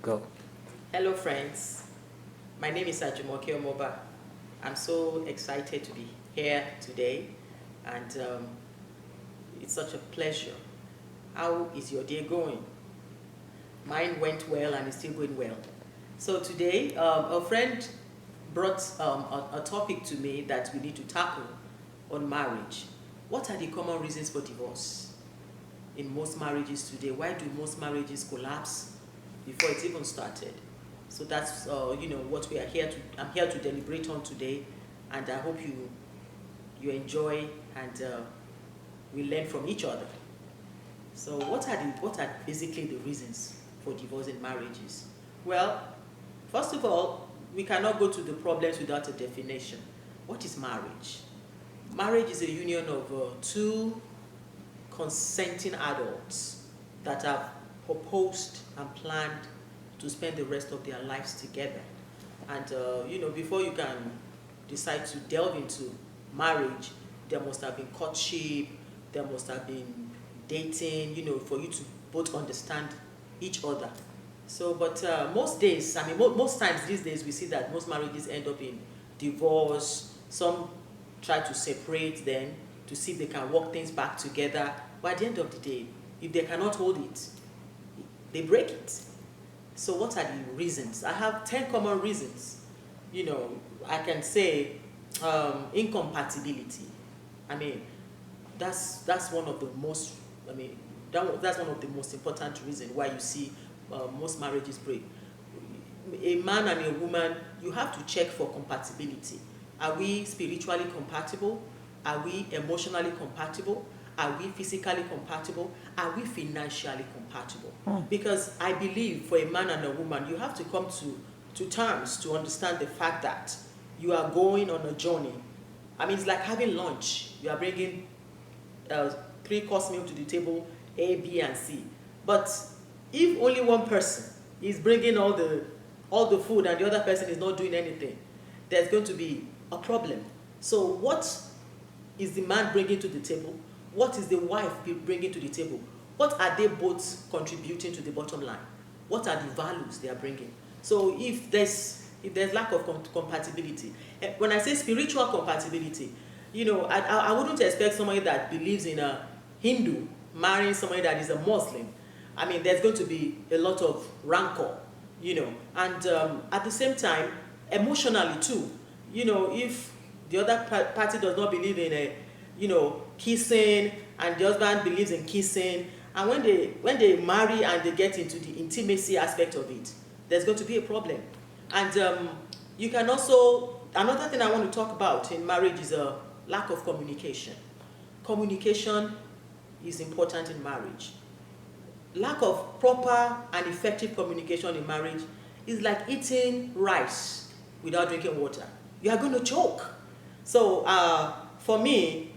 Go. Hello friends, my name is Ajumoke Omooba. I'm so excited to be here today and it's such a pleasure. How is your day going? Mine went well and it's still going well. So today a friend brought a topic to me that we need to tackle on marriage. What are the common reasons for divorce in most marriages today? Why do most marriages collapse before it's even started? So that's what we are here to. I'm here to deliberate on today, and I hope you enjoy and we learn from each other. So what are basically the reasons for divorce in marriages? Well, first of all, we cannot go to the problems without a definition. What is marriage? Marriage is a union of two consenting adults that have proposed and planned to spend the rest of their lives together. And before you can decide to delve into marriage, there must have been courtship, there must have been dating, for you to both understand each other. So, but most days, most times these days, we see that most marriages end up in divorce. Some try to separate them to see if they can work things back together. But at the end of the day, if they cannot hold it, they break it. So what are the reasons? I have 10 common reasons. I can say incompatibility. That's one of the most, that's one of the most important reasons why you see most marriages break. A man and a woman, you have to check for compatibility. Are we spiritually compatible? Are we emotionally compatible? Are we physically compatible? Are we financially compatible? Because I believe for a man and a woman, you have to come to terms to understand the fact that you are going on a journey. It's like having lunch. You are bringing 3-course meal to the table, A, B, and C. But if only one person is bringing all the food and the other person is not doing anything, there's going to be a problem. So what is the man bringing to the table? What is the wife bringing to the table? What are they both contributing to the bottom line? What are the values they are bringing? So if there's lack of compatibility, when I say spiritual compatibility, I wouldn't expect somebody that believes in a Hindu marrying somebody that is a Muslim. There's going to be a lot of rancor, and at the same time, emotionally too, if the other party does not believe in kissing and the husband believes in kissing, and when they marry and they get into the intimacy aspect of it, there's going to be a problem. And you can also, another thing I want to talk about in marriage is a lack of communication. Communication is important in marriage. Lack of proper and effective communication in marriage is like eating rice without drinking water. You are going to choke. So for me,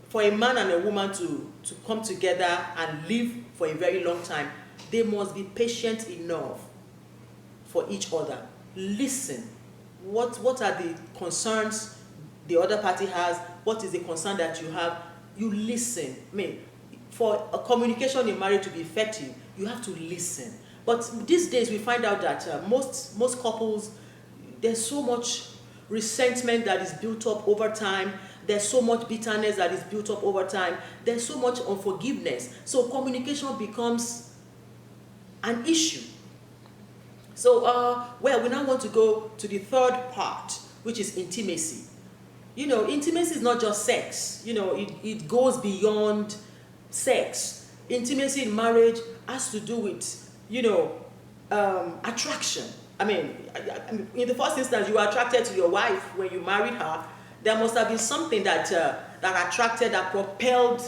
for a man and a woman to come together and live for a very long time, they must be patient enough for each other. Listen. What are the concerns the other party has? What is the concern that you have? You listen. For a communication in marriage to be effective, you have to listen. But these days we find out that most couples, there's so much resentment that is built up over time. There's so much bitterness that is built up over time. There's so much unforgiveness. So communication becomes an issue. So, we now want to go to the third part, which is intimacy. Intimacy is not just sex. It goes beyond sex. Intimacy in marriage has to do with, attraction. In the first instance, you were attracted to your wife when you married her. There must have been something that attracted, that propelled,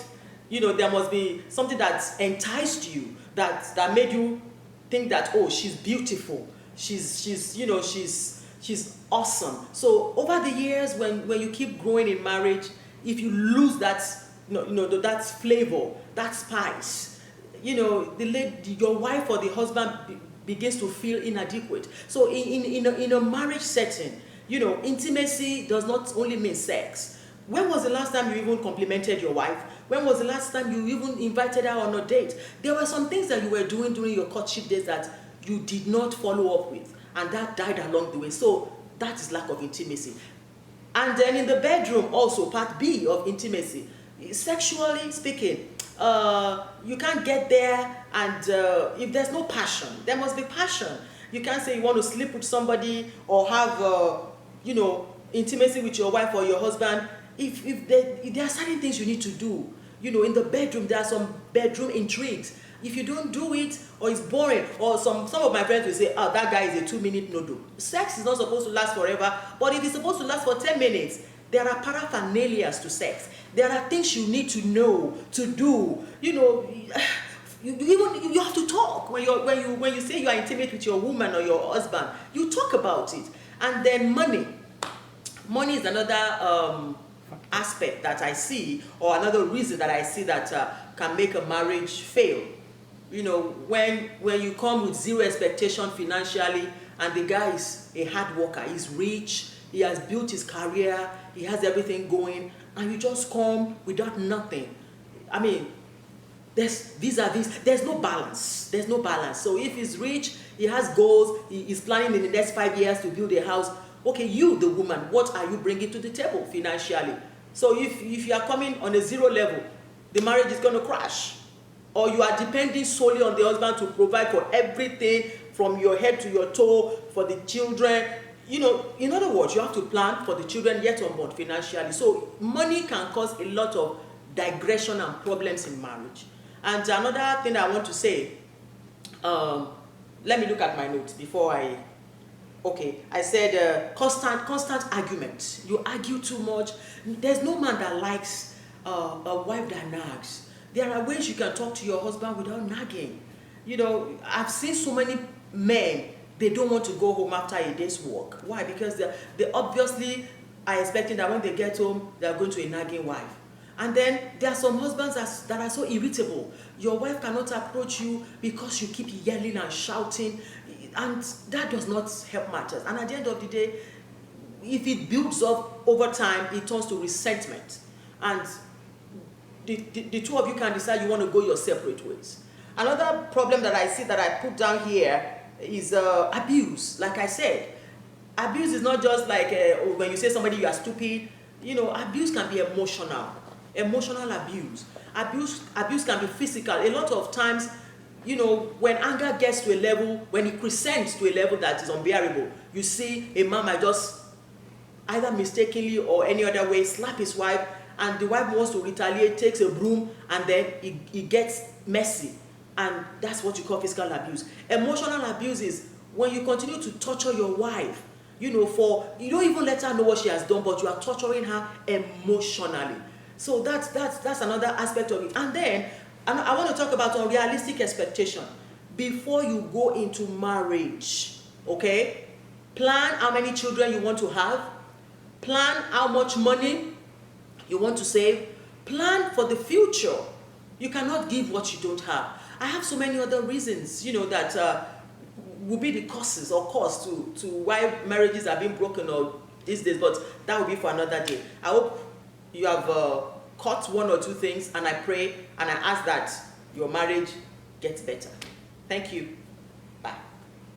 there must be something that enticed you, that made you think that, oh, she's beautiful, she's awesome. So over the years, when you keep growing in marriage, if you lose that, that flavor, that spice, your wife or the husband begins to feel inadequate. So in a marriage setting, intimacy does not only mean sex. When was the last time you even complimented your wife? When was the last time you even invited her on a date? There were some things that you were doing during your courtship days that you did not follow up with, and that died along the way. So that is lack of intimacy. And then in the bedroom also, part B of intimacy, sexually speaking, you can't get there, and if there's no passion, there must be passion. You can't say you want to sleep with somebody or have intimacy with your wife or your husband if there are certain things you need to do. In the bedroom, there are some bedroom intrigues. If you don't do it, or it's boring, or some of my friends will say, oh, that guy is a 2-minute noodle. Sex is not supposed to last forever, but if it's supposed to last for 10 minutes, there are paraphernalias to sex. There are things you need to know, to do. You have to talk when you say you are intimate with your woman or your husband. You talk about it. And then money is another aspect that I see, or another reason that I see that can make a marriage fail. When you come with zero expectation financially, and the guy is a hard worker, he's rich, he has built his career, he has everything going, and you just come without nothing. I mean, there's no balance. There's no balance. So if he's rich, he has goals, he's planning in the next 5 years to build a house. Okay, you, the woman, what are you bringing to the table financially? So if you are coming on a zero level, the marriage is going to crash. Or you are depending solely on the husband to provide for everything from your head to your toe, for the children. In other words, you have to plan for the children yet unborn financially. So money can cause a lot of digression and problems in marriage. And another thing I want to say, let me look at my notes before I said constant argument. You argue too much. There's no man that likes a wife that nags. There are ways you can talk to your husband without nagging. I've seen so many men, they don't want to go home after a day's work. Why? Because they obviously are expecting that when they get home, they're going to a nagging wife. And then there are some husbands that are so irritable. Your wife cannot approach you because you keep yelling and shouting, and that does not help matters. And at the end of the day, if it builds up over time, it turns to resentment. And the two of you can decide you want to go your separate ways. Another problem that I see that I put down here is abuse. Like I said, abuse is not just like when you say somebody you are stupid. Abuse can be emotional abuse. Abuse can be physical. A lot of times, when anger gets to a level, when it crescents to a level that is unbearable, you see a man might just either mistakenly or any other way slap his wife, and the wife wants to retaliate, takes a broom, and then it gets messy. And that's what you call physical abuse. Emotional abuse is when you continue to torture your wife, you don't even let her know what she has done, but you are torturing her emotionally. So that's another aspect of it. And then I want to talk about unrealistic expectation. Before you go into marriage, okay? Plan how many children you want to have. Plan how much money you want to save. Plan for the future. You cannot give what you don't have. I have so many other reasons, that will be the causes or cause to why marriages are being broken or these days, but that will be for another day. I hope you have caught one or two things, and I pray and I ask that your marriage gets better. Thank you.